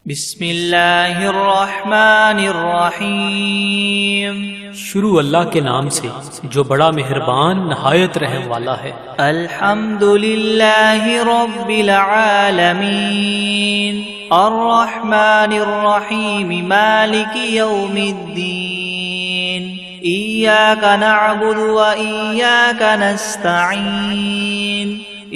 بسم اللہ الرحمن الرحیم۔ شروع اللہ کے نام سے جو بڑا مہربان نہایت رحم والا ہے۔ الحمد للہ رب العالمین الرحمن الرحیم مالک یوم الدین ایاک نعبد و ایاک نستعین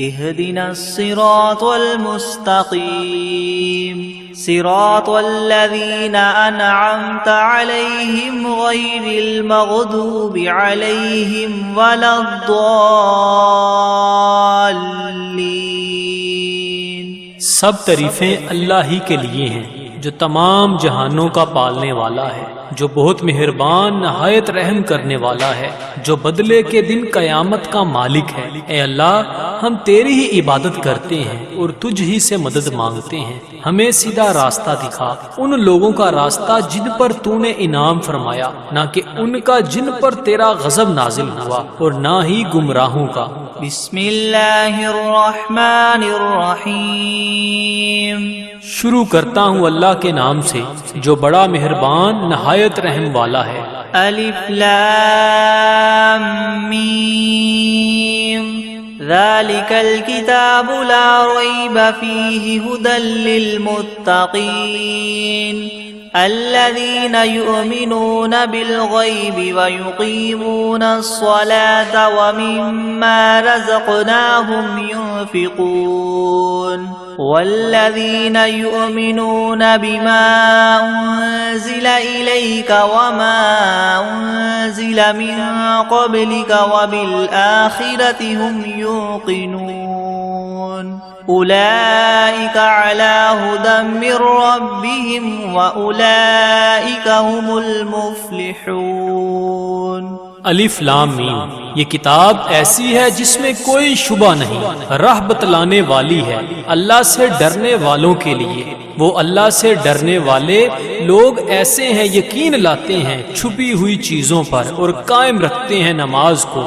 اہدنا الصراط المستقیم صراط الذین انعمت علیہم غیر المغضوب علیہم ولا الضالین۔ سب تعریفیں اللہ ہی کے لیے ہیں جو تمام جہانوں کا پالنے والا ہے، جو بہت مہربان نہایت رحم کرنے والا ہے، جو بدلے کے دن قیامت کا مالک ہے۔ اے اللہ، ہم تیری ہی عبادت کرتے ہیں اور تجھ ہی سے مدد مانگتے ہیں۔ ہمیں سیدھا راستہ دکھا، ان لوگوں کا راستہ جن پر تو نے انعام فرمایا، نہ کہ ان کا جن پر تیرا غضب نازل ہوا، اور نہ ہی گمراہوں کا۔ بسم اللہ الرحمن الرحیم۔ شروع کرتا ہوں اللہ کے نام سے جو بڑا مہربان نہایت رحم والا ہے۔ الف لام میم ذالک الکتاب لا ریب فیہ ھدی للمتقین الذین یؤمنون بالغیب ویقیمون الصلاة ومما رزقناہم ينفقون والذین یؤمنون بما انزل الیک وما انزل من قبلک وبالآخرة هم یوقنون اولئک علی ھدی من ربہم واولئک هم المفلحون۔ الف لام میم، یہ کتاب ایسی ہے جس میں کوئی شبہ نہیں، راہ بتلانے والی ہے اللہ سے ڈرنے والوں کے لیے۔ وہ اللہ سے ڈرنے والے لوگ ایسے ہیں یقین لاتے ہیں چھپی ہوئی چیزوں پر اور قائم رکھتے ہیں نماز کو،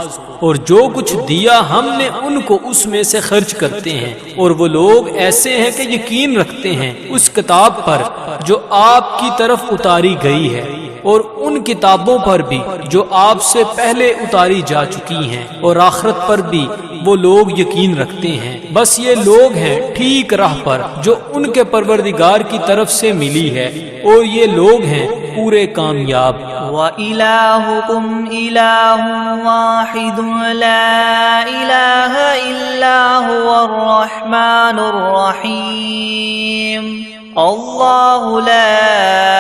اور جو کچھ دیا ہم نے ان کو اس میں سے خرچ کرتے ہیں۔ اور وہ لوگ ایسے ہیں کہ یقین رکھتے ہیں اس کتاب پر جو آپ کی طرف اتاری گئی ہے، اور ان کتابوں پر بھی جو آپ سے پہلے اتاری جا چکی ہیں، اور آخرت پر بھی وہ لوگ یقین رکھتے ہیں۔ بس یہ لوگ ہیں ٹھیک راہ پر جو ان کے پروردگار کی طرف سے ملی ہے، اور یہ لوگ ہیں پورے کامیاب۔ وَإِلَٰهُكُمْ إِلَٰهٌ وَاحِدٌ لَا إِلَٰهَ إِلَّا هُوَ الرَّحْمَٰنُ الرَّحِيمُ اللہ لا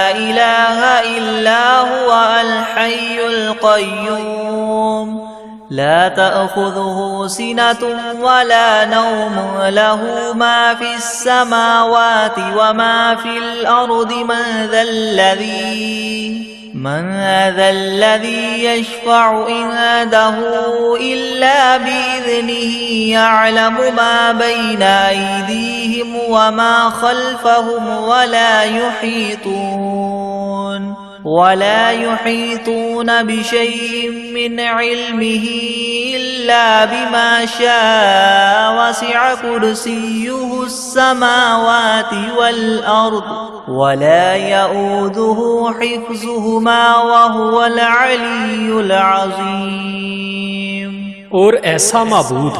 الہ الا هو الحی القیوم لا تأخذه سنة ولا نوم له ما في السماوات وما في الأرض من ذا الذي يشفع عنده إلا بإذنه يعلم ما بين أيديهم وما خلفهم ولا يحيطون بشيء من علمه إلا بما شاء وسع كرسيه السماوات والأرض ولا يؤوده حفظهما وهو العلي العظيم۔ اور ایسا معبود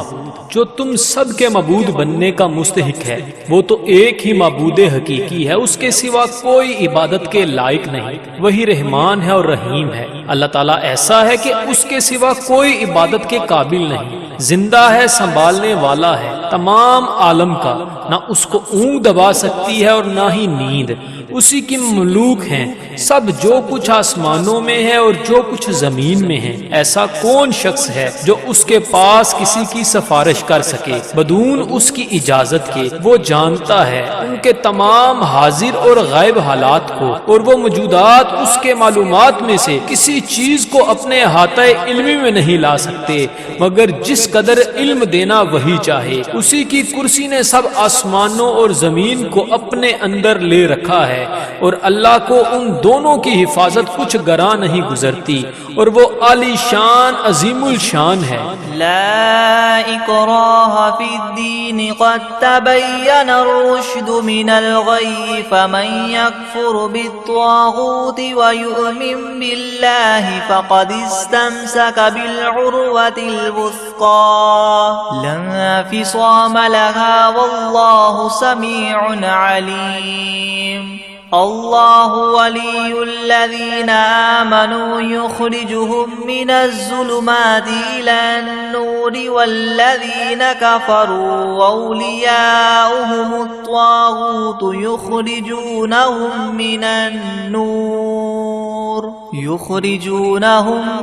جو تم سب کے معبود بننے کا مستحق ہے، وہ تو ایک ہی معبود حقیقی ہے، اس کے سوا کوئی عبادت کے لائق نہیں۔ وہی رحمان ہے اور رحیم ہے۔ اللہ تعالیٰ ایسا ہے کہ اس کے سوا کوئی عبادت کے قابل نہیں، زندہ ہے، سنبھالنے والا ہے تمام عالم کا، نہ اس کو اونگ دبا سکتی ہے اور نہ ہی نیند۔ اسی کی مملوک ہیں سب، جو کچھ آسمانوں میں ہے اور جو کچھ زمین میں ہے۔ ایسا کون شخص ہے جو اس کے پاس کسی کی سفارش کر سکے بدون اس کی اجازت کے؟ وہ جانتا ہے ان کے تمام حاضر اور غائب حالات کو، اور وہ موجودات اس کے معلومات میں سے کسی چیز کو اپنے احاطہ علمی میں نہیں لا سکتے مگر جس قدر علم دینا وہی چاہے۔ اسی کی کرسی نے سب آسمانوں اور زمین کو اپنے اندر لے رکھا ہے، اور اللہ کو ان دونوں کی حفاظت کچھ گراں نہیں گزرتی، اور وہ عالی شان عظیم الشان ہے۔ لا اکراہ فی الدین قد تبین الرشد من الغی فمن یکفر بالطاغوت ویؤمن باللہ فقد استمسک بالعروة الوثقى لا انفصام لها واللہ سمیع علیم۔ اللہ ولی الذین آمنوا یخرجهم من الظلمات إلى النور والذین کفروا اولیاؤهم الطاغوت یخرجونهم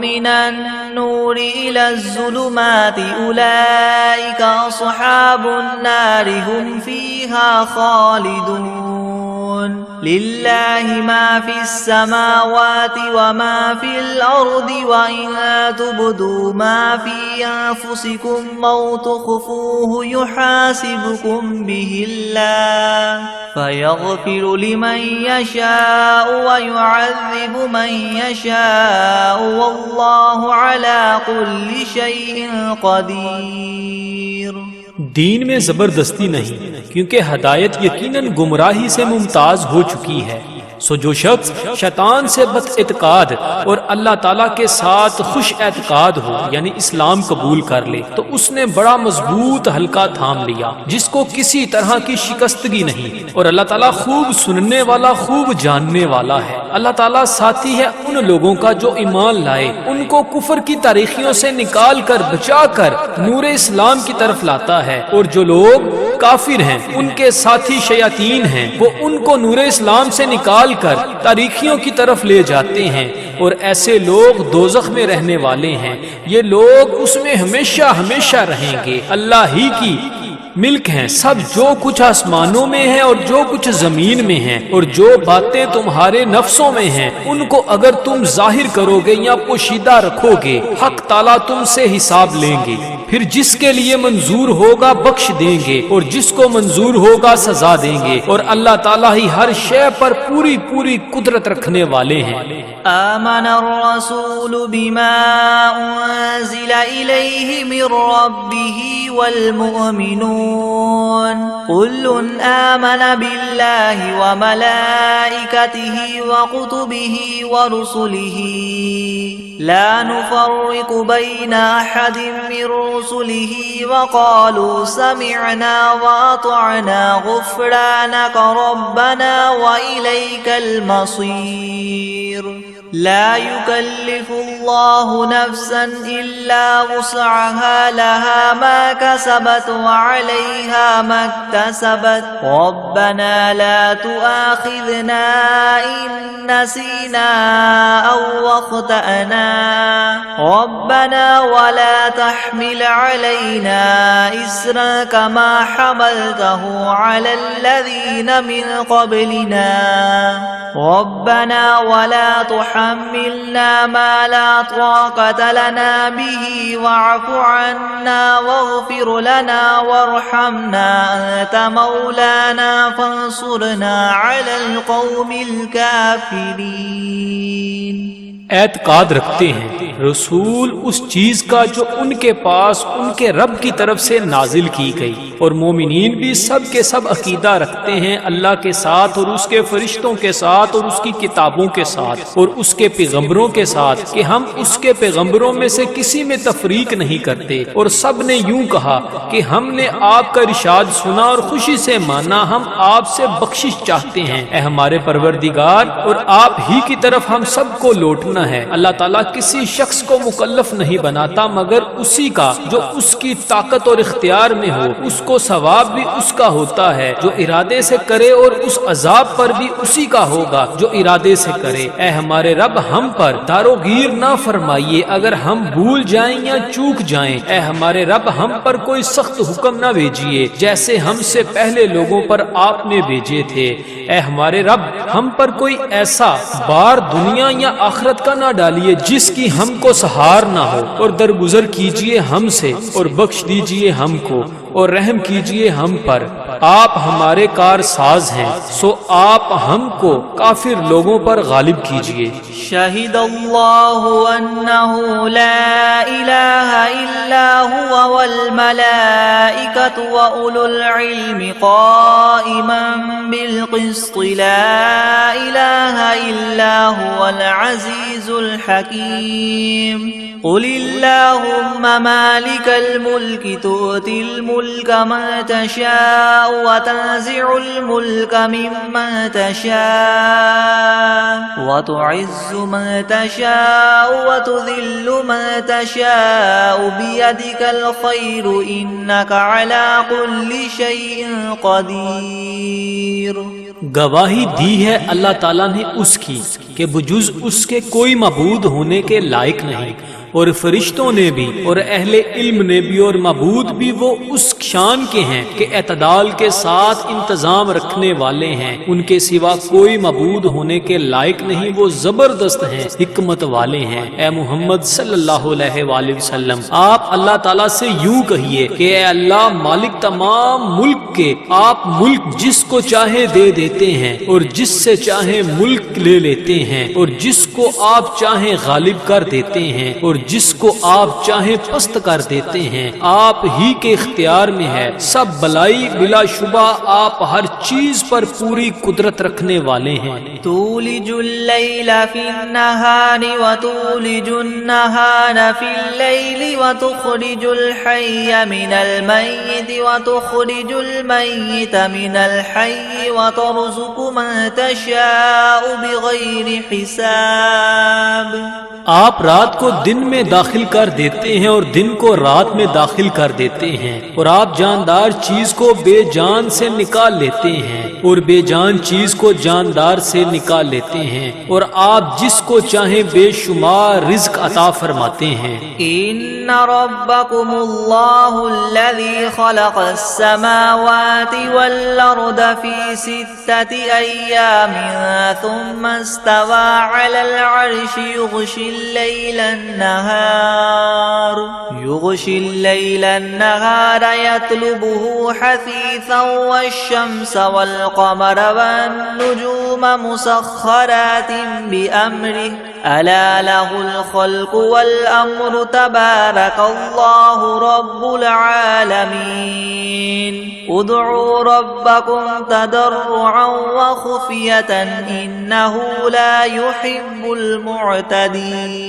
من النور إلى الظلمات أولئك أصحاب النار هم فيها خالدون۔ للہ ما فی السماوات وما فی الارض وإن تبدوا ما فی انفسکم او تخفوه يحاسبكم به اللہ فیغفر لمن یشاء ویعذب من یشاء واللہ علی کل شیء قدیر۔ دین میں زبردستی نہیں، کیونکہ ہدایت یقیناً گمراہی سے ممتاز ہو چکی ہے۔ سو جو شخص شیطان سے بد اعتقاد اور اللہ تعالیٰ کے ساتھ خوش اعتقاد ہو، یعنی اسلام قبول کر لے، تو اس نے بڑا مضبوط حلقہ تھام لیا جس کو کسی طرح کی شکستگی نہیں، اور اللہ تعالیٰ خوب سننے والا، خوب جاننے والا ہے۔ اللہ تعالیٰ ساتھی ہے ان لوگوں کا جو ایمان لائے، ان کو کفر کی تاریخیوں سے نکال کر بچا کر نور اسلام کی طرف لاتا ہے، اور جو لوگ کافر ہیں ان کے ساتھی شیاطین ہیں، وہ ان کو نور اسلام سے نکال کر تاریخیوں کی طرف لے جاتے ہیں، اور ایسے لوگ دوزخ میں رہنے والے ہیں۔ یہ لوگ اس میں ہمیشہ ہمیشہ رہیں گے۔ اللہ ہی کی ملک ہیں سب، جو کچھ آسمانوں میں ہے اور جو کچھ زمین میں ہے، اور جو باتیں تمہارے نفسوں میں ہیں ان کو اگر تم ظاہر کرو گے یا پوشیدہ رکھو گے، حق تعالیٰ تم سے حساب لیں گے۔ پھر جس کے لیے منظور ہوگا بخش دیں گے، اور جس کو منظور ہوگا سزا دیں گے، اور اللہ تعالیٰ ہی ہر شے پر پوری پوری قدرت رکھنے والے ہیں۔ آمن الرسول بما انزل الیہ من ربہ والمؤمنون كل آمن باللہ وملائکتہ وکتبہ ورسلہ لا نفرق بین احد من رسلہ وقالوا سمعنا واطعنا غفرانک ربنا وإلیک المصیر۔ لا يكلف الله نفسا إلا وسعها لها ما كسبت وعليها ما اكتسبت ربنا لا تؤاخذنا إن نسينا أو أخطأنا ربنا ولا تحمل علينا إسرا كما حملته على الذين من قبلنا ربنا ولا تحملنا ما لا طاقة لنا به واعف عنا واغفر لنا وارحمنا أنت مولانا فانصرنا على القوم الكافرين۔ اعتقاد رکھتے ہیں رسول اس چیز کا جو ان کے پاس ان کے رب کی طرف سے نازل کی گئی، اور مومنین بھی سب کے سب عقیدہ رکھتے ہیں اللہ کے ساتھ اور اس کے فرشتوں کے ساتھ اور اس کی کتابوں کے ساتھ اور اس کے پیغمبروں کے ساتھ کہ ہم اس کے پیغمبروں میں سے کسی میں تفریق نہیں کرتے، اور سب نے یوں کہا کہ ہم نے آپ کا ارشاد سنا اور خوشی سے مانا، ہم آپ سے بخشش چاہتے ہیں اے ہمارے پروردگار، اور آپ ہی کی طرف ہم سب کو لوٹنا ہے۔ اللہ تعالیٰ کسی شخص کو مکلف نہیں بناتا مگر اسی کا جو اس کی طاقت اور اختیار میں ہو، اس کو ثواب بھی اس کا ہوتا ہے جو ارادے سے کرے، اور اس عذاب پر بھی اسی کا ہوگا جو ارادے سے کرے۔ اے ہمارے رب ہم پر داروگیر نہ فرمائیے اگر ہم بھول جائیں یا چوک جائیں، اے ہمارے رب ہم پر کوئی سخت حکم نہ بھیجیے جیسے ہم سے پہلے لوگوں پر آپ نے بھیجے تھے۔ اے ہمارے رب ہم پر کوئی ایسا بار دنیا یا آخرت کا نہ ڈالیے جس کی ہم کو سہار نہ ہو، اور درگزر کیجیے ہم سے اور بخش دیجیے ہم کو، اور رحم کیجئے ہم پر، آپ ہمارے کار ساز ہیں، سو آپ ہم کو کافر لوگوں پر غالب کیجئے۔ شہد اللہ انہ لا الہ الا ہوا والملائکۃ واولو العلم قائما بالقسط لا الہ الا ہوا العزیز الحکیم۔ قل اللہم مالک الملک تؤتی الملک من تشاء وتنزع الملک ممن تشاء وتعز من تشاء وتذل من تشاء بيدك الخير إنك على كل شيء قدير۔ گواہی دی ہے اللہ تعالیٰ نے اس کی کہ بجز اس کے کوئی معبود ہونے کے لائق نہیں، اور فرشتوں نے بھی اور اہل علم نے بھی اور معبود بھی وہ اس شان کے ہیں کہ اعتدال کے ساتھ انتظام رکھنے والے ہیں، ان کے سوا کوئی معبود ہونے کے لائق نہیں، وہ زبردست ہیں، حکمت والے ہیں۔ اے محمد صلی اللہ علیہ وآلہ وسلم، آپ اللہ تعالیٰ سے یوں کہیے کہ اے اللہ مالک تمام ملک کے، آپ ملک جس کو چاہے دے دیتے ہیں اور جس سے چاہے ملک لے لیتے ہیں، اور جس کو آپ چاہیں غالب کر دیتے ہیں اور جس کو آپ چاہیں پست کر دیتے ہیں، آپ ہی کے اختیار میں ہے سب بلائی، بلا شبہ آپ ہر چیز پر پوری قدرت رکھنے والے ہیں۔ تولج اللیل فی النہار وتولج النہار فی اللیل وتخرج الحی من المیت وتخرج المیت من الحی وترزق من تشاء بغیر حساب۔ آپ رات کو دن میں داخل کر دیتے ہیں اور دن کو رات میں داخل کر دیتے ہیں، اور آپ جاندار چیز کو بے جان سے نکال لیتے ہیں اور بے جان چیز کو جاندار سے نکال لیتے ہیں، اور آپ جس کو چاہیں بے شمار رزق عطا فرماتے ہیں۔ ان ربکم اللہ الذی خلق السماوات والارض فی 6 ایام ثم استوى على العرش يغشي الليل النهار يطلبه حثيثا والشمس والقمر والنجوم مسخرات بأمره ألا له الخلق والأمر تبارك الله رب العالمين ادعوا ربكم تضرعا وخفية إنه لا يحب المعتدين۔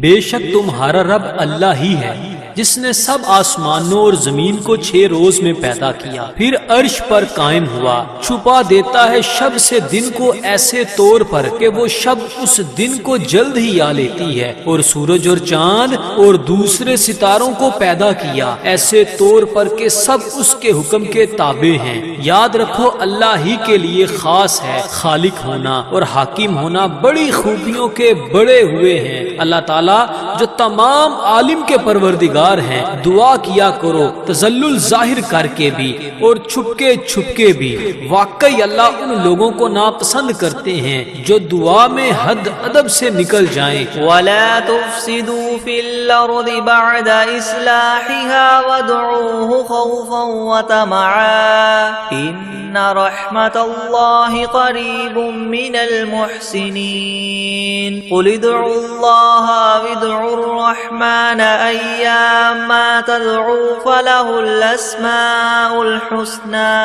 بے شک تمہارا رب اللہ ہی ہے جس نے سب آسمانوں اور زمین کو 6 روز میں پیدا کیا، پھر عرش پر قائم ہوا، چھپا دیتا ہے شب سے دن کو ایسے طور پر کہ وہ شب اس دن کو جلد ہی آ لیتی ہے، اور سورج اور چاند اور دوسرے ستاروں کو پیدا کیا ایسے طور پر کہ سب اس کے حکم کے تابع ہیں۔ یاد رکھو اللہ ہی کے لیے خاص ہے خالق ہونا اور حاکم ہونا، بڑی خوبیوں کے بڑے ہوئے ہیں اللہ تعالیٰ جو تمام عالم کے پروردگار ہیں۔ دعا کیا کرو تذلل ظاہر کر کے بھی اور چھپکے چھپکے بھی، واقعی اللہ ان لوگوں کو ناپسند کرتے ہیں جو دعا میں حد ادب سے نکل جائیں۔ وَلَا تُفْسِدُوا فِي الْأَرْضِ بَعْدَ إِصْلَاحِهَا وَادْعُوهُ خَوْفًا وَطَمَعًا إِنَّ رَحْمَتَ اللَّهِ قَرِيبٌ مِّنَ الْمُحْسِنِينَ قُلِ ادْعُوا اللَّهَ وَادْعُوا الرَّحْمَنَ أَيَّمَّا تَدْعُوا فَلَهُ الْأَسْمَاءُ الْحُسْنَى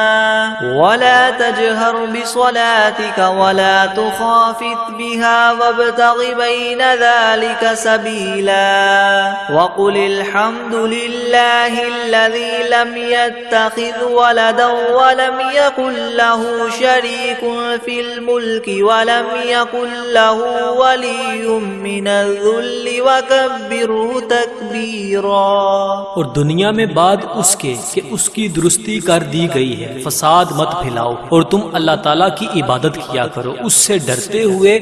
وَلَا تَجْهَرْ بِصَلَاتِكَ وَلَا تُخَافِتْ بِهَا وَابْتَغِ بَيْنَ ذَلِكَ سَبِيلًا وَقُلِ الْحَمْدُ لِلَّهِ الَّذِي لَمْ يَتَّخِذْ وَلَدًا وَلَمْ يَكُنْ لَهُ شَرِيكٌ فِي الْمُلْكِ وَلَمْ يَكُنْ لَهُ وَلِيٌّ مِّنَ الذُّلِّ وَكَبِّرْهُ تَكْبِيرًا۔ اور دنیا میں بعد اس کے کہ اس کی درستی کر دی گئی ہے فساد مت پھیلاؤ، اور تم اللہ تعالیٰ کی عبادت کیا کرو اس سے ڈرتے ہوئے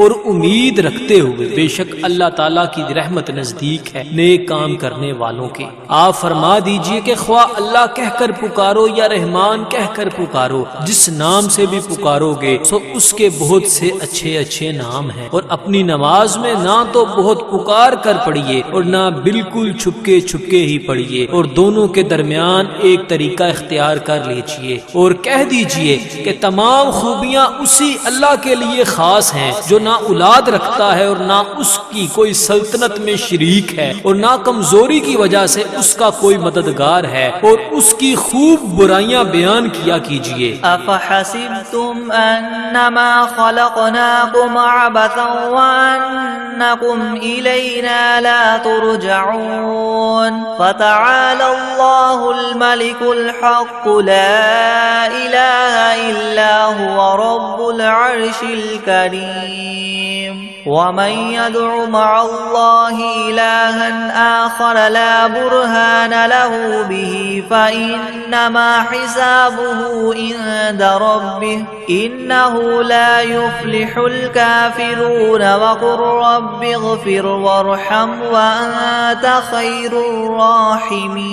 اور امید رکھتے ہوئے، بے شک اللہ تعالیٰ کی رحمت نزدیک ہے نیک کام کرنے والوں کے۔ آپ فرما دیجئے کہ خواہ اللہ کہہ کر پکارو یا رحمان کہہ کر پکارو، جس نام سے بھی پکارو گے سو اس کے بہت سے اچھے اچھے نام ہیں، اور اپنی نماز میں نہ تو بہت پکار کر پڑھیے اور نہ بالکل چھپکے ہی پڑھیے، اور دونوں کے درمیان ایک طریقہ اختیار کر لیجئے اور کہہ دیجئے کہ تمام خوبیاں اسی اللہ کے لیے خاص ہیں جو نہ اولاد رکھتا ہے اور نہ اس کی کوئی سلطنت میں شریک ہے اور نہ کمزوری کی وجہ سے اس کا کوئی مددگار ہے، اور اس کی خوب برائیاں بیان کیا کیجئے۔ افحسبتم انما خلقناكم عبثا وانکم الینا لا ترجعون فتعالى الله الملك الحق لا اله الا هو رب العرش الكريم ومن يدع مع الله إلها آخر لا برهان له به فإنما حسابه عند ربه إنه لا يفلح الكافرون وقل رب اغفر وارحم وأنت خير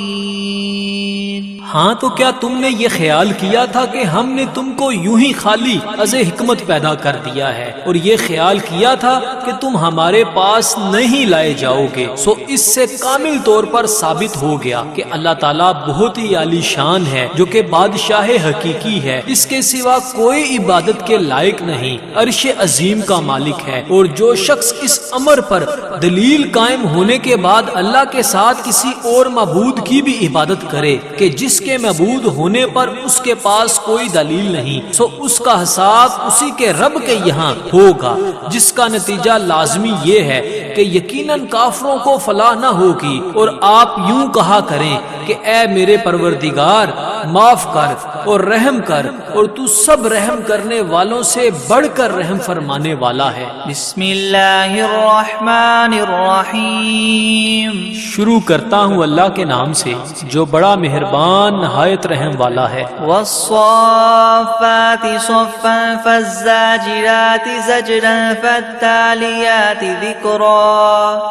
الراحمين۔ ہاں تو کیا تم نے یہ خیال کیا تھا کہ ہم نے تم کو یوں ہی خالی از حکمت پیدا کر دیا ہے اور یہ خیال کیا تھا کہ تم ہمارے پاس نہیں لائے جاؤ گے؟ سو اس سے کامل طور پر ثابت ہو گیا کہ اللہ تعالیٰ بہت ہی عالی شان ہے، جو کہ بادشاہ حقیقی ہے، اس کے سوا کوئی عبادت کے لائق نہیں، عرش عظیم کا مالک ہے۔ اور جو شخص اس امر پر دلیل قائم ہونے کے بعد اللہ کے ساتھ کسی اور معبود کی بھی عبادت کرے کہ جس کے معبود ہونے پر اس کے پاس کوئی دلیل نہیں، سو اس کا حساب اسی کے رب کے یہاں ہوگا، جس کا نتیجہ لازمی یہ ہے کہ یقیناً کافروں کو فلاح نہ ہوگی۔ اور آپ یوں کہا کریں کہ اے میرے پروردگار معاف کر اور رحم کر، اور تو سب رحم کرنے والوں سے بڑھ کر رحم فرمانے والا ہے۔ بسم اللہ الرحمن الرحیم۔ شروع کرتا ہوں اللہ کے نام سے جو بڑا مہربان نہایت رحم والا ہے۔ والصافات صفا فالزاجرات زجرا فالتاليات ذكرا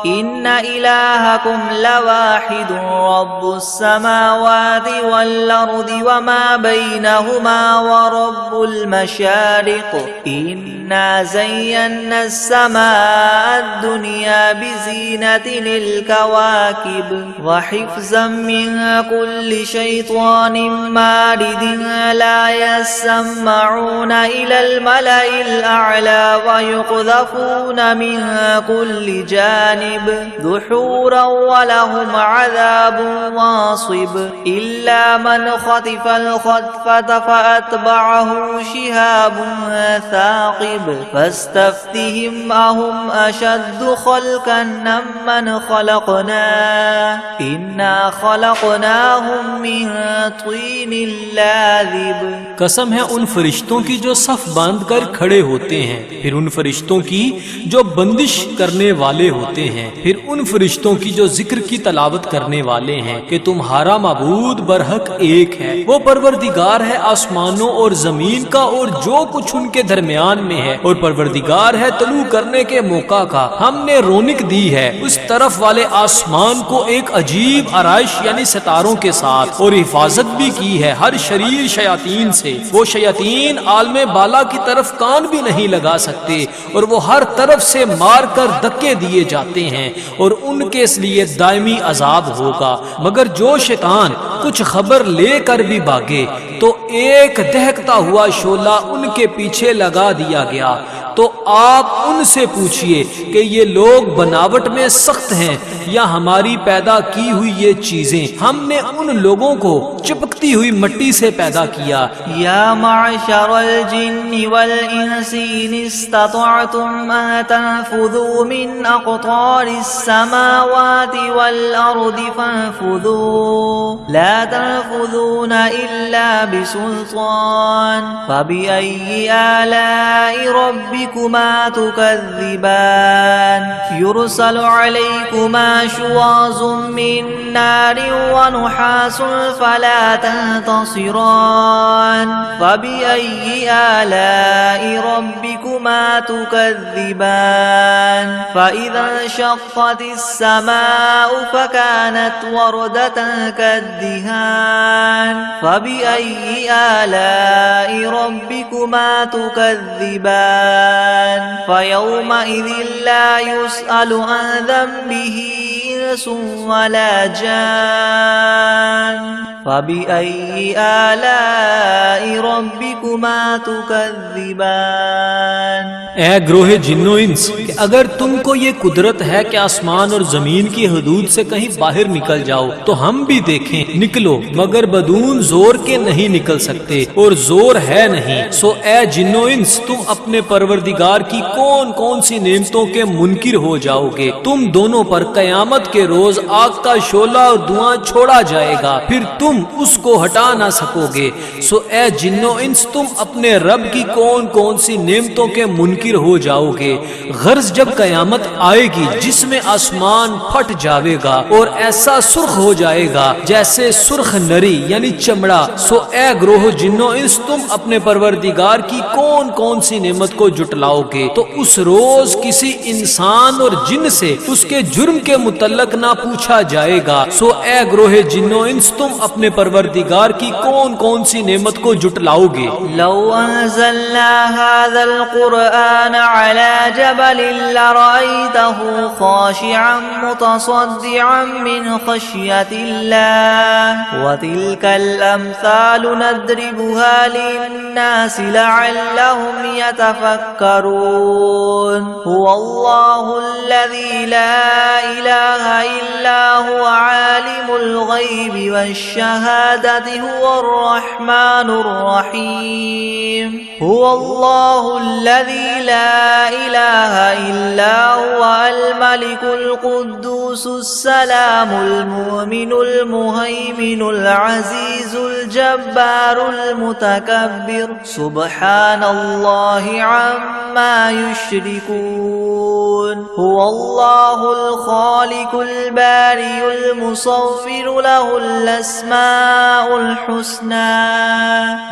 إن إلهكم لواحد رب السماوات والأرض وما بينهما ورب المشارق إنا زينا السماء الدنيا بزينة الكواكب وحفظا من كل شيطان مارد لا يسمعون إلى الملأ الأعلى ويقذفون من كل جانب دحورا ولهم عذاب واصب إلا من خطف الخطفة فأتبعه شهاب ثاقب فاستفتهم أهم أشد خلقا ممن خلقنا إنا خلقناهم من طين لازب۔ قسم ہے ان فرشتوں کی جو صف باندھ کر کھڑے ہوتے ہیں، پھر ان فرشتوں کی جو بندش کرنے والے ہوتے ہیں، پھر ان فرشتوں کی جو ذکر کی تلاوت کرنے والے ہیں کہ تمہارا معبود برحق ایک ہے، وہ پروردگار ہے آسمانوں اور زمین کا اور جو کچھ ان کے درمیان میں ہے، اور پروردگار ہے طلوع کرنے کے موقع کا۔ ہم نے رونق دی ہے اس طرف والے آسمان کو ایک عجیب آرائش یعنی ستاروں کے ساتھ، اور حفاظت بھی کی ہے ہر شریر شیاطین سے۔ وہ شیاطین عالم بالا کی طرف کان بھی نہیں لگا سکتے اور وہ ہر طرف سے مار کر دھکے دیے جاتے ہیں، اور ان کے لیے دائمی عذاب ہوگا۔ مگر جو شیطان کچھ خبر لے کر بھی بھاگے تو ایک دہکتا ہوا شعلہ ان کے پیچھے لگا دیا گیا۔ تو آپ ان سے پوچھئے کہ یہ لوگ بناوٹ میں سخت ہیں یا ہماری پیدا کی ہوئی یہ چیزیں؟ ہم نے ان لوگوں کو چپکتی ہوئی مٹی سے پیدا کیا۔ یا معشر الجن والانس ان استطعتم ان تنفذوا من اقطار السماوات والارض فانفذوا لا تنفذون الا بسلطان فبأي آلاء ربكما تكذبان يرسل عليكما شواظ من نار ونحاس فلا تنتصران فبأي آلاء ربكما تكذبان فإذا انشقت السماء فكانت وردة كالدهان فبأي آلاء ربكما تكذبان فيومئذ لا يسأل عن ذنبه إنس ولا جان فبأي آلاء ربكما تكذبان۔ اے گروہ جن و انس، کہ اگر تم کو یہ قدرت ہے کہ آسمان اور زمین کی حدود سے کہیں باہر نکل جاؤ تو ہم بھی دیکھیں، نکلو، مگر بدون زور کے نہیں نکل سکتے اور زور ہے نہیں۔ سو اے جن و انس، تم اپنے پروردگار کی کون کون سی نعمتوں کے منکر ہو جاؤ گے؟ تم دونوں پر قیامت کے روز آگ کا شعلہ اور دھواں چھوڑا جائے گا، پھر تم اس کو ہٹا نہ سکو گے۔ سو اے جن و انس، تم اپنے رب کی کون کون سی نعمتوں کے منکر ہو جاؤ گے؟ غرض جب قیامت آئے گی جس میں آسمان پھٹ جاوے گا اور ایسا سرخ ہو جائے گا جیسے سرخ نری یعنی چمڑا، سو اے گروہ جن و انس، تم اپنے پروردگار کی کون کون سی نعمت کو جٹلاؤ گے؟ تو اس روز کسی انسان اور جن سے اس کے جرم کے متعلق نہ پوچھا جائے گا۔ سو اے گروہ جن و انس، تم اپنے پروردگار کی کون کون سی نعمت کو جٹلاؤ گے؟ لو انزلنا هذا القرآن على جبل لرأيته خاشعا متصدعا من خشية الله وتلك الأمثال نضربها للناس لعلهم يتفكرون هو الله الذي لا إله إلا هو عالم الغيب والشهادة هو الرحمن الرحيم هو الله الذي لا إله إلا هو الملك القدوس السلام المؤمن المهيمن العزيز الجبار المتكبر سبحان الله عما يشركون هو الله الخالق البارئ المصور له الأسماء الحسنى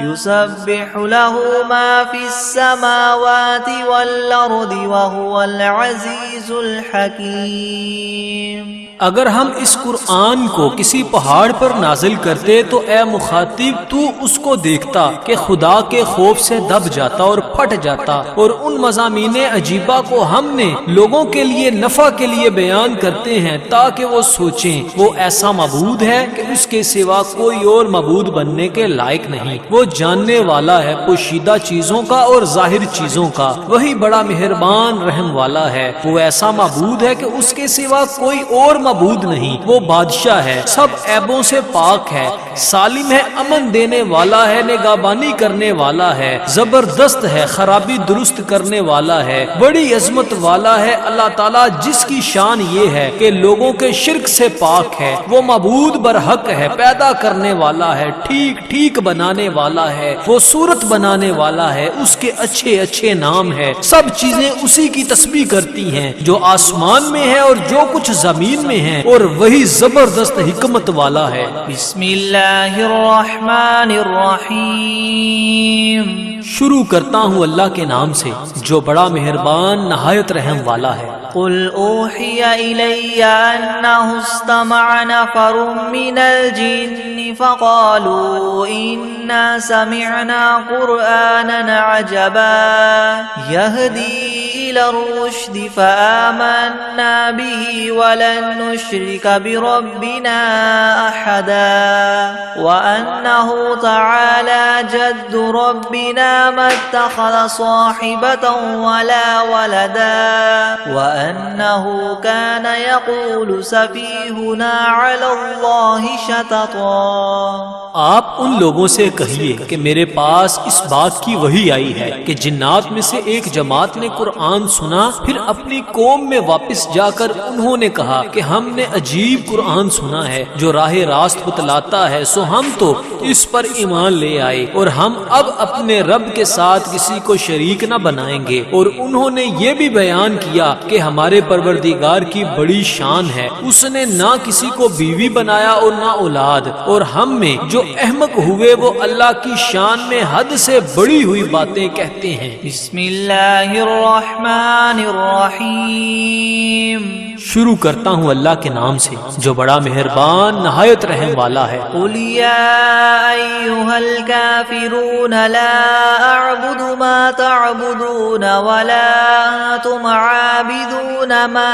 يسبح له ما في السماوات والأرض وهو العزيز الحكيم۔ اگر ہم اس قرآن کو کسی پہاڑ پر نازل کرتے تو اے مخاطب تو اس کو دیکھتا کہ خدا کے خوف سے دب جاتا اور پھٹ جاتا، اور ان مضامین عجیبہ کو ہم نے لوگوں کے لیے نفع کے لیے بیان کرتے ہیں تاکہ وہ سوچیں۔ وہ ایسا معبود ہے کہ اس کے سوا کوئی اور معبود بننے کے لائق نہیں۔ وہ جاننے والا ہے پوشیدہ چیزوں کا اور ظاہر چیزوں کا، وہی بڑا مہربان رحم والا ہے۔ وہ ایسا معبود ہے کہ اس کے سوا کوئی اور معبود نہیں۔ وہ بادشاہ ہے، سب عیبوں سے پاک ہے، سالم ہے، امن دینے والا ہے، نگہبانی کرنے والا ہے، زبردست ہے، خرابی درست کرنے والا ہے، بڑی عظمت والا ہے اللہ تعالیٰ، جس کی شان یہ ہے کہ لوگوں کے شرک سے پاک ہے۔ وہ معبود برحق ہے، پیدا کرنے والا ہے، ٹھیک ٹھیک بنانے والا ہے، وہ صورت بنانے والا ہے، اس کے اچھے اچھے نام ہے۔ سب چیزیں اسی کی تسبیح کرتی ہیں، جو آسمان میں ہے اور جو کچھ زمین میں ہے، اور وہی زبردست حکمت والا ہے۔ بسم اللہ الرحمن الرحیم۔ شروع کرتا ہوں اللہ کے نام سے جو بڑا مہربان نہایت رحم والا ہے۔ قل اوحی الی انہ استمع نفر من الجن فقالوا انا سمعنا قرآنا عجبا یہدی الى الرشد فآمنا به ولن نشرک بربنا احدا وانہ تعالی جد ربنا ما اتخذ صاحبة ولا ولدا وأنه كان يقول سفيهنا على الله شططا۔ آپ ان لوگوں سے کہیے کہ میرے پاس اس بات کی وحی آئی ہے کہ جنات میں سے ایک جماعت نے قرآن سنا، پھر اپنی قوم میں واپس جا کر انہوں نے کہا کہ ہم نے عجیب قرآن سنا ہے جو راہ راست بتلاتا ہے، سو ہم تو اس پر ایمان لے آئے اور ہم اب اپنے رب کے ساتھ کسی کو شریک نہ بنائیں گے۔ اور انہوں نے یہ بھی بیان کیا کہ ہمارے پروردگار کی بڑی شان ہے، اس نے نہ کسی کو بیوی بنایا اور نہ اولاد، اور ہم میں جو احمق ہوئے وہ اللہ کی شان میں حد سے بڑی ہوئی باتیں کہتے ہیں۔ بسم اللہ الرحمن الرحیم۔ شروع کرتا ہوں اللہ کے نام سے جو بڑا مہربان نہایت رحم والا ہے۔ قل یا ایھا الکافرون لا اعبد ما تعبدون ولا انتم عابدون ما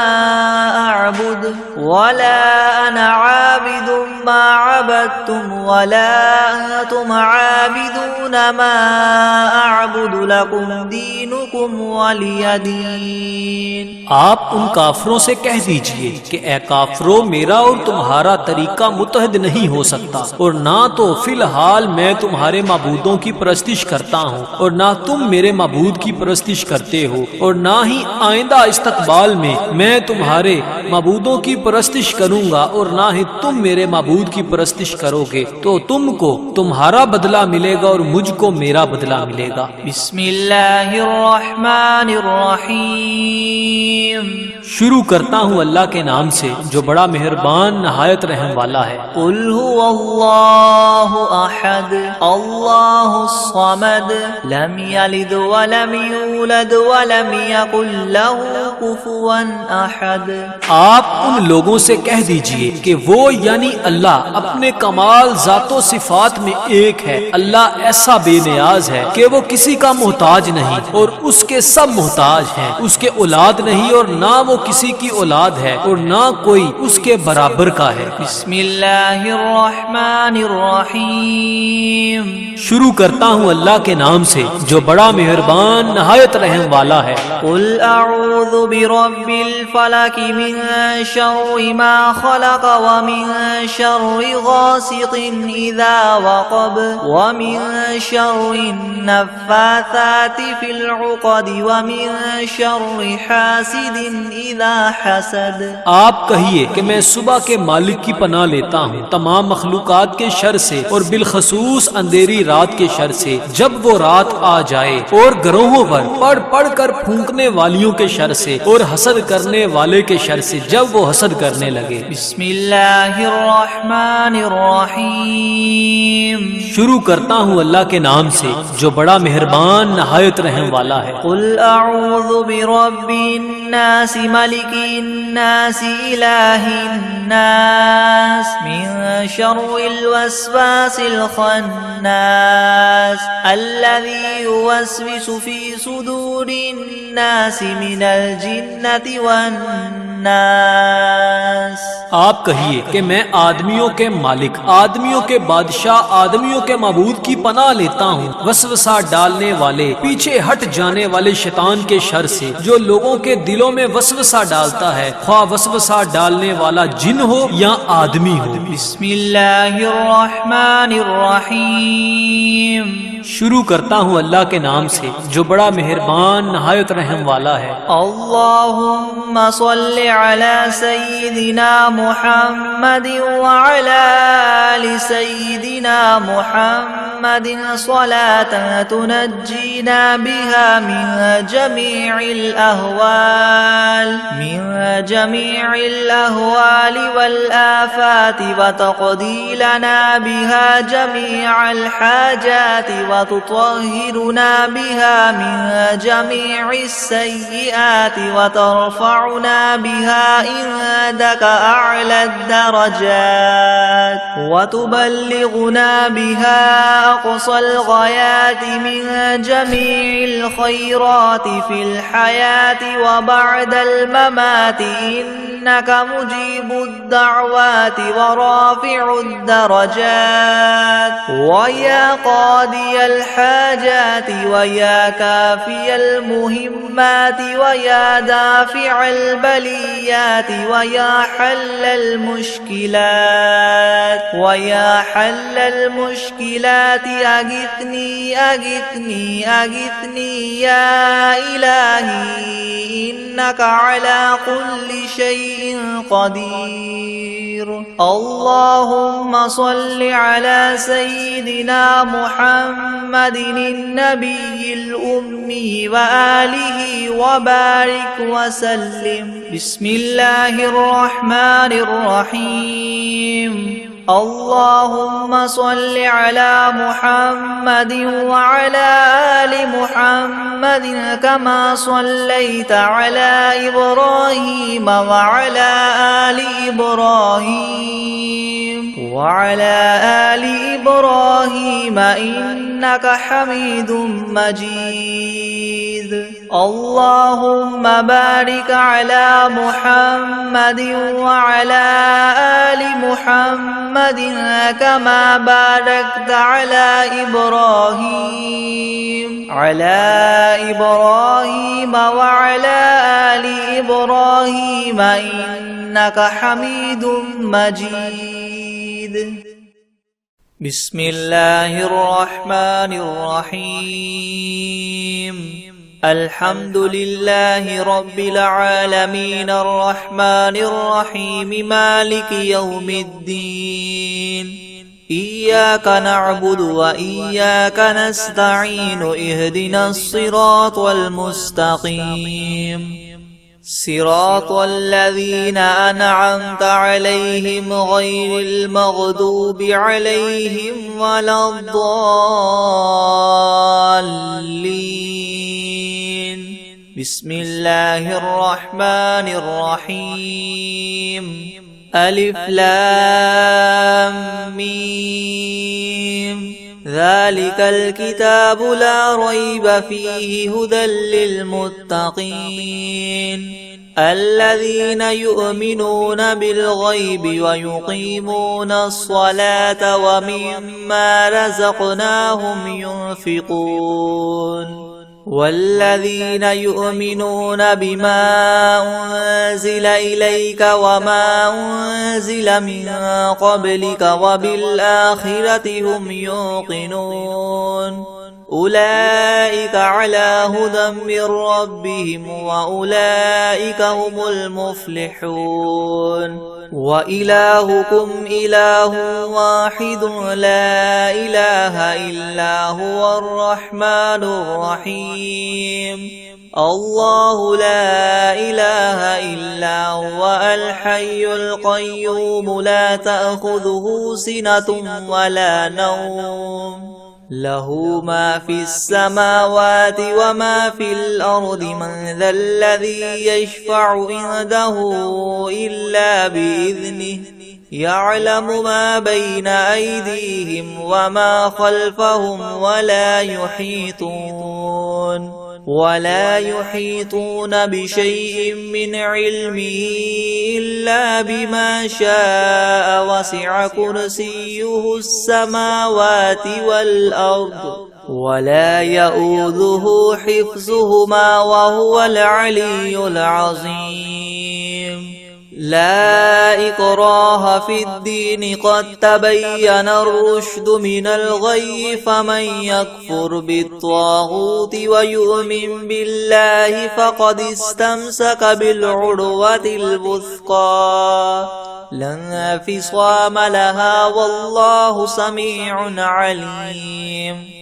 اعبد ولا انا عابد ما عبدتم ولا انتم عابدون ما اعبد لكم دینکم ولی دین۔ آپ ان کافروں سے کہہ دیجئے کہ اے کافرو میرا اور تمہارا طریقہ متحد نہیں ہو سکتا، اور نہ تو فی الحال میں تمہارے معبودوں کی پرستش کرتا ہوں اور نہ تم میرے معبود کی پرستش کرتے ہو، اور نہ ہی آئندہ استقبال میں تمہارے معبودوں کی پرستش کروں گا اور نہ ہی تم میرے معبود کی پرستش کرو گے، تو تم کو تمہارا بدلہ ملے گا اور مجھ کو میرا بدلہ ملے گا۔ بسم اللہ الرحمن الرحیم۔ شروع کرتا ہوں اللہ کے نام سے جو بڑا مہربان نہایت رحم والا ہے۔ قل هو اللہ احد اللہ الصمد لم یلد ولم یولد ولم یکن له کفوا احد۔ آپ ان لوگوں سے کہہ دیجئے کہ وہ یعنی اللہ اپنے کمال ذات و صفات میں ایک ہے، اللہ ایسا بے نیاز ہے کہ وہ کسی کا محتاج نہیں اور اس کے سب محتاج ہیں، اس کے اولاد نہیں اور نہ وہ کسی کی اولاد ہے اور نہ کوئی اس کے برابر کا ہے۔ بسم اللہ الرحمن الرحیم۔ شروع کرتا ہوں اللہ کے نام سے جو بڑا مہربان نہایت رحم والا ہے۔ قل اعوذ برب الفلق من شر ما خلق ومن شر غاسق اذا وقب ومن شر النفاثات في العقد ومن شر حاسد اذا حسد۔ آپ کہیے کہ میں صبح کے مالک کی پناہ لیتا ہوں تمام مخلوقات کے شر سے اور بالخصوص اندھیری رات کے شر سے جب وہ رات آ جائے، اور گروہوں پر پڑھ پڑھ کر پھونکنے والیوں کے شر سے اور حسد کرنے والے کے شر سے جب وہ حسد کرنے لگے۔ بسم اللہ الرحمن الرحیم۔ شروع کرتا ہوں اللہ کے نام سے جو بڑا مہربان نہایت رحم والا ہے۔ قل اعوذ برب الناس ملک الناس الہ الناس من شر الوسواس الخناس الذي يوسوس في صدور الناس من الجنة والناس۔ آپ کہیے کہ میں آدمیوں کے مالک، آدمیوں کے بادشاہ، آدمیوں کے معبود کی پناہ لیتا ہوں وسوسہ ڈالنے والے، پیچھے ہٹ جانے والے شیطان کے شر سے جو لوگوں کے دلوں میں وسوسہ ڈالتا ہے، خواہ وسوسہ ڈالنے والا جن ہو یا آدمی ہو۔ بسم اللہ الرحمن الرحیم۔ شروع کرتا ہوں اللہ کے نام سے جو بڑا مہربان نہایت رحم والا ہے۔ اللہم صل علی سیدنا محمد وعلی آل سیدنا محمد صلاة تنجینا بها من جمیع الأهوال والآفات وتقضی لنا بها جمیع الحاجات وتطهرنا بها من جميع السيئات وترفعنا بها عندك أعلى الدرجات وتبلغنا بها أقصى الغايات من جميع الخيرات في الحياة وبعد الممات إنك مجيب الدعوات ورافع الدرجات ويا قاضي الحاجات ويا كافي المهمات ويا دافع البليات ويا حل المشكلات أغثني أغثني أغثني يا إلهي إنك على كل شيء قدير اللهم صل على سيدنا محمد النبي الأمي وآله وبارك وسلم بسم الله الرحمن الرحيم اللهم صل على محمد وعلى آل محمد كما صليت على إبراهيم وعلى آل إبراهيم إنك حميد مجيد. اللهم بارك على محمد وعلى آل محمد كما باركت على إبراهيم وعلى آل إبراهيم إنك حميد مجيد. بسم الله الرحمن الرحيم. الحمد لله رب العالمين الرحمن الرحيم مالك يوم الدين. إياك نعبد وإياك نستعين اهدنا الصراط المستقيم صراط الذين أنعمت عليهم غير المغضوب عليهم ولا الضالين. بسم الله الرحمن الرحيم. ألف لام ميم. ذلك الكتاب لا ريب فيه هدى للمتقين الذين يؤمنون بالغيب ويقيمون الصلاة ومما رزقناهم ينفقون والذين يؤمنون بما أنزل إليك وما أنزل من قبلك وبالآخرة هم يوقنون أولئك على هدى من ربهم وأولئك هم المفلحون. وإلهكم إله واحد لا إله إلا هو الرحمن الرحيم. الله لا إله إلا هو الحي القيوم لا تأخذه سنة ولا نوم له ما في السماوات وما في الأرض من ذا الذي يشفع عنده إلا بإذنه يعلم ما بين أيديهم وما خلفهم ولا يحيطون بشيء من علمه إلا بما شاء وسع كرسيه السماوات والأرض ولا يؤوده حفظهما وهو العلي العظيم. لا إكراه في الدين قد تبين الرشد من الغي فمن يكفر بالطاغوت ويؤمن بالله فقد استمسك بالعروة الوثقى لا انفصام لها والله سميع عليم.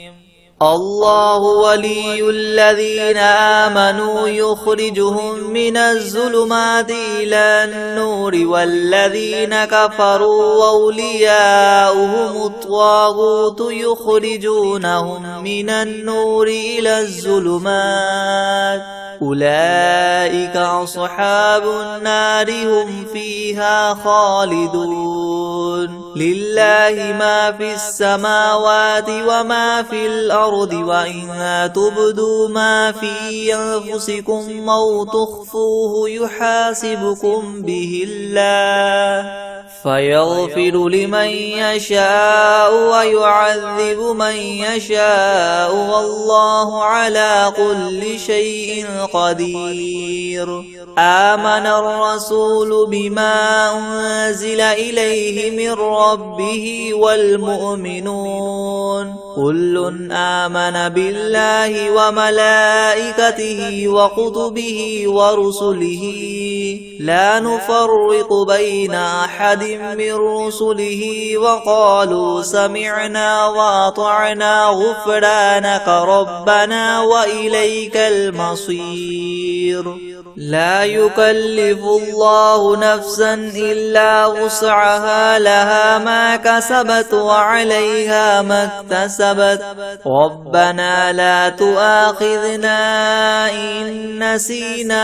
الله ولي الذين آمنوا يخرجهم من الظلمات إلى النور والذين كفروا أولياؤهم الطاغوت يخرجونهم من النور إلى الظلمات أولئك أصحاب النار هم فيها خالدون. لله ما في السماوات وما في الأرض وإن تبدوا ما في أنفسكم أو تخفوه يحاسبكم به الله فيغفر لمن يشاء ويعذب من يشاء والله على كل شيء قدير. آمن الرسول بما أنزل إليه من ربه والمؤمنون كل آمن بالله وملائكته وكتبه ورسله لا نفرق بين أحد من رسله وقالوا سمعنا وأطعنا غفرانك ربنا وإليك المصير. لا يكلف الله نفسا إلا وسعها لها ما كسبت وعليها ما اكتسبت ربنا لا تؤاخذنا إن نسينا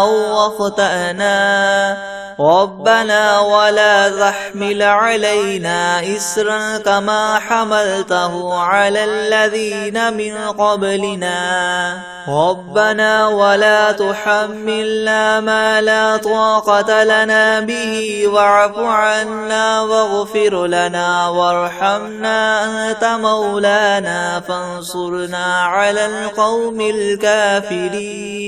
أو أخطأنا ربنا ولا تحمل علينا إسرا كما حملته على الذين من قبلنا ربنا ولا تحملنا ما لا طاقة لنا به واعف عنا واغفر لنا وارحمنا أنت مولانا فانصرنا على القوم الكافرين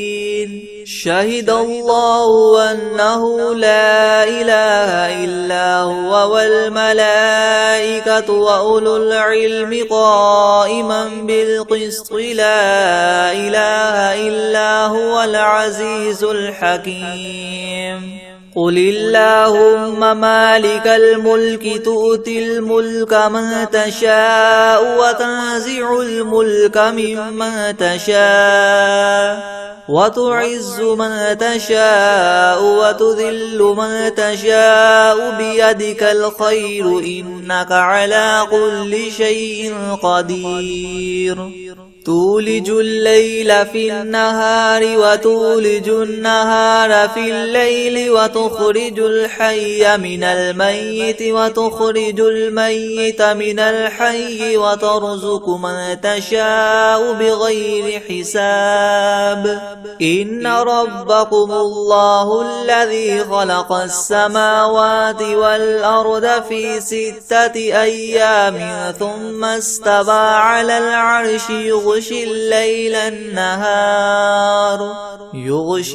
شهد الله أنه لا إله إلا هو والملائكة وأولو العلم قائما بالقسط لا إله إلا هو العزيز الحكيم قل اللهم مالك الملك تؤتي الملك من تشاء وتنزع الملك ممن تشاء وتعز من تشاء وتذل من تشاء بيدك الخير إنك على كل شيء قدير تولج الليل في النهار وتولج النهار في الليل وتخرج الحي من الميت وتخرج الميت من الحي وترزق من تشاء بغير حساب إن ربكم الله الذي خلق السماوات والأرض في 6 أيام ثم استوى على العرش يغشي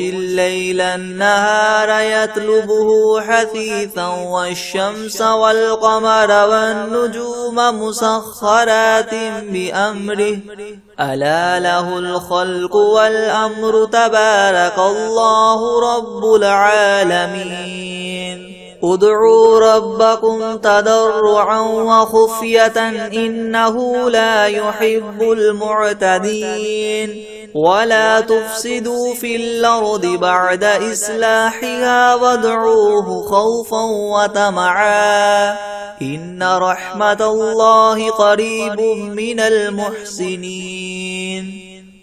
الليل النهار يطلبه حثيثا والشمس والقمر والنجوم مسخرات بأمره ألا له الخلق والأمر تبارك الله رب العالمين ادعوا ربكم تضرعا وخفية إنه لا يحب المعتدين ولا تفسدوا في الأرض بعد إصلاحها وادعوه خوفا وطمعا إن رحمة الله قريب من المحسنين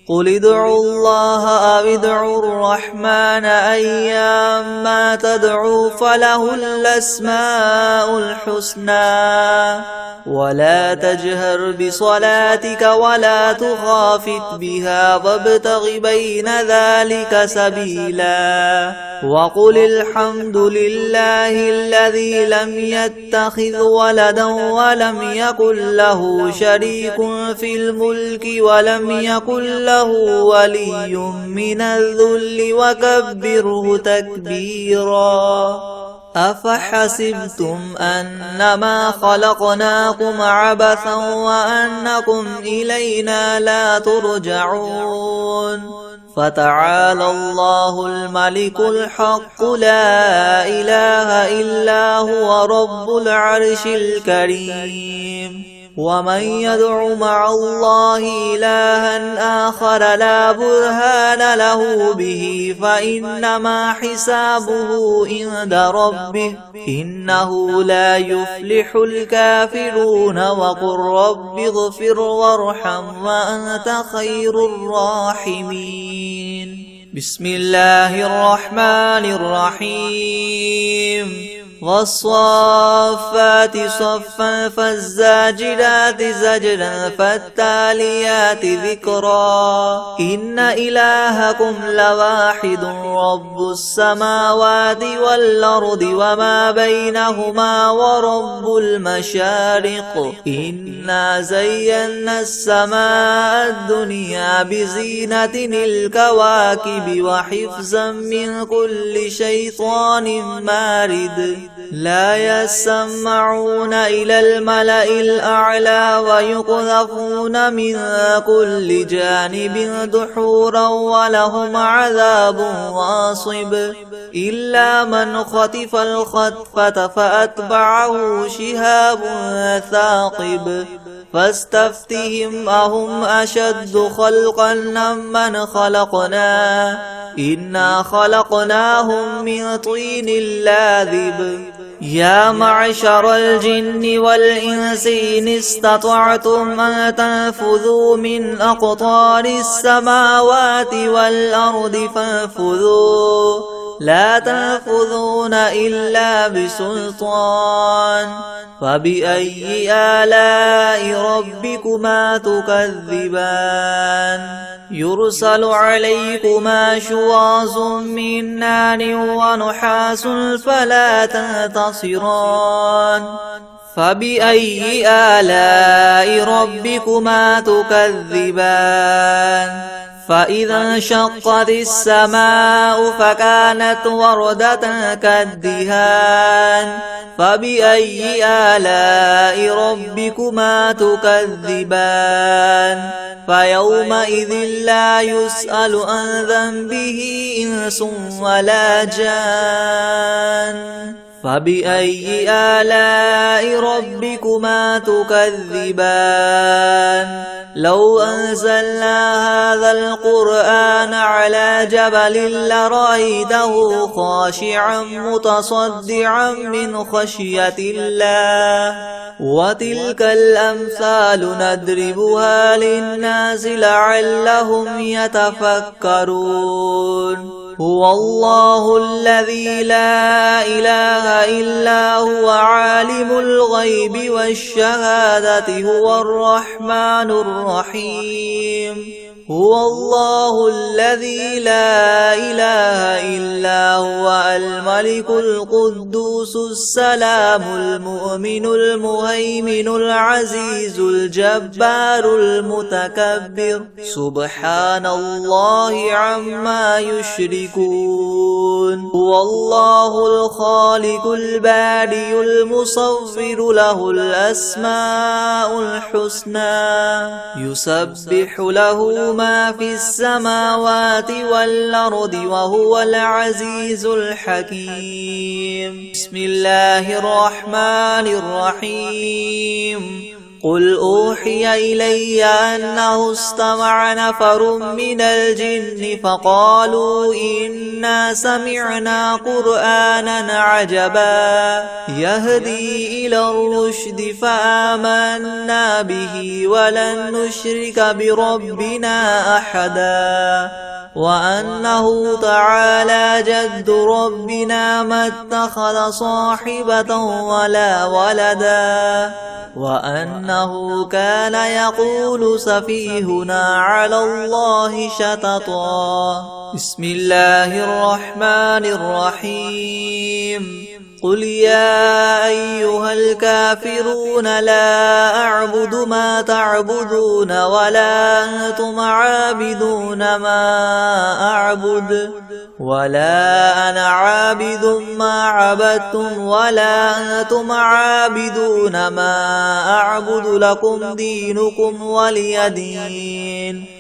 قل ادعوا الله أو ادعوا الرحمن أيما تدعوا فله الأسماء الحسنى ولا تجهر بصلاتك ولا تخافت بها وابتغ بين ذلك سبيلا وقل الحمد لله الذي لم يتخذ ولدا ولم يكن له شريك في الملك ولم يكن له ولي من الذل وكبره تكبيرا أفحسبتم أنما خلقناكم عبثا وأنكم إلينا لا ترجعون فتعالى الله الملك الحق لا إله إلا هو رب العرش الكريم ومن يدع مع الله إلها آخر لا برهان له به فإنما حسابه عند ربه إنه لا يفلح الكافرون وقل رب اغفر وارحم وأنت خير الراحمين بسم الله الرحمن الرحيم والصافات صفا فالزاجرات زجرا فالتاليات ذكرا إن إلهكم لواحد رب السماوات والأرض وما بينهما ورب المشارق إنا زينا السماء الدنيا بزينة الكواكب وحفظا من كل شيطان مارد لا يسمعون إلى الملأ الأعلى ويقذفون من كل جانب دحورا ولهم عذاب واصب إلا من خطف الخطفة فأتبعه شهاب ثاقب فاستفتهم أهم أشد خلقا ممن خلقنا إنا خلقناهم من طين لاذب يا معشر الجن والإنس إن استطعتم أن تنفذوا من أقطار السماوات والأرض فانفذوا لا تنفذون إلا بسلطان فبأي آلاء ربكما تكذبان يرسل عليكما شواظ من نار ونحاس فلا تنتصران فبأي آلاء ربكما تكذبان فإذا انشقت السماء فكانت وردة كالدهان فبأي آلاء ربكما تكذبان فيومئذ لا يسأل عن ذنبه إنس ولا جان فبأي آلاء ربكما تكذبان لو أنزلنا هذا القرآن على جبل لرأيته خاشعا متصدعا من خشية الله وتلك الأمثال نضربها للناس لعلهم يتفكرون هو الله الذي لا إله إلا هو عالم الغيب والشهادة هو الرحمن الرحيم هو الله الذي لا إله إلا هو الملك القدوس السلام المؤمن المهيمن العزيز الجبار المتكبر سبحان الله عما يشركون هو الله الخالق البارئ المصور له الأسماء الحسنى يسبح له ما في السماوات والأرض وهو العزيز الحكيم بسم الله الرحمن الرحيم قل أوحي إلي أنه استمع نفر من الجن فقالوا إنا سمعنا قرآنا عجبا يهدي إلى الرشد فآمنا به ولن نشرك بربنا أحدا وأنه تعالى جد ربنا ما اتخذ صاحبة ولا ولدا وأنه كان يقول سفيهنا على الله شططا بسم الله الرحمن الرحيم قل يا أيها الكافرون لا أعبد ما تعبدون ولا أنتم عابدون ما أعبد ولا أنا عابد ما عبدتم ولا أنتم عابدون ما أعبد لكم دينكم ولي دين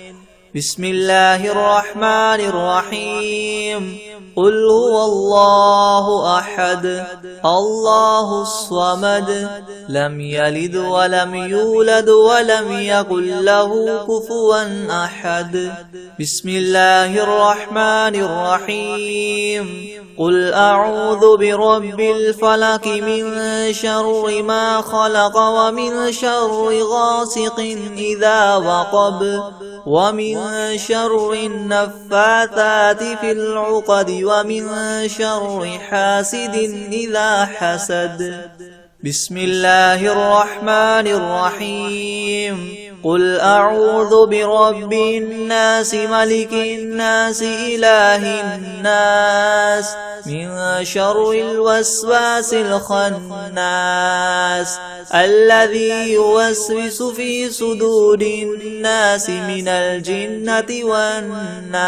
بسم الله الرحمن الرحيم قل هو الله أحد الله الصمد لم يلد ولم يولد ولم يكن له كفوا أحد بسم الله الرحمن الرحيم قل أعوذ برب الفلق من شر ما خلق ومن شر غاسق إذا وقب ومن شر النفاثات في العقد ومن شر حاسد إذا حسد بسم الله الرحمن الرحيم قل أعوذ برب الناس ملك الناس إله الناس من شر الوسواس الخناس الذي يوسوس في صدور الناس من الجنة والناس